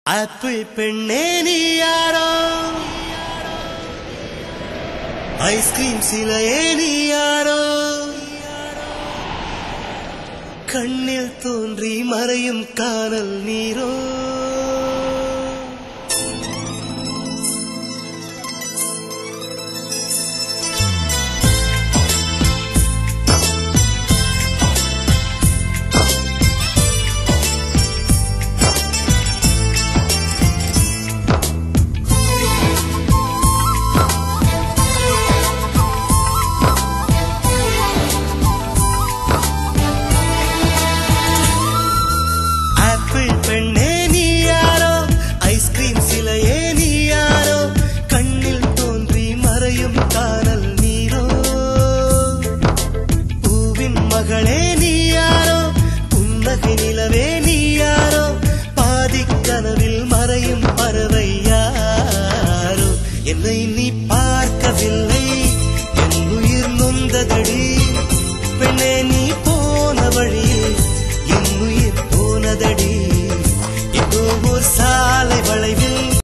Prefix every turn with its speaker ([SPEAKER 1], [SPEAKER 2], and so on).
[SPEAKER 1] Apple பெண்ணே நீ யாரோ, ஐஸ்கிரீம் சிலையே நீ யாரோ, கண்ணில் தோன்றி மறையும் காணல் நீரோ. பெண்ணே நீ யாரோ, ஐஸ்கிரீம் சிலையே நீ யாரோ, கண்ணில் தோன்றி மறையும் காணல் நீரோ. பூவின் மகளே நீ யாரோ, புன்னகை நிலவே நீ யாரோ, பாதிக் கனவில் மறையும் பறவை யாரோ. என்னை நீ பார்க்கவில்லை, என் உயிர் நொந்ததடி.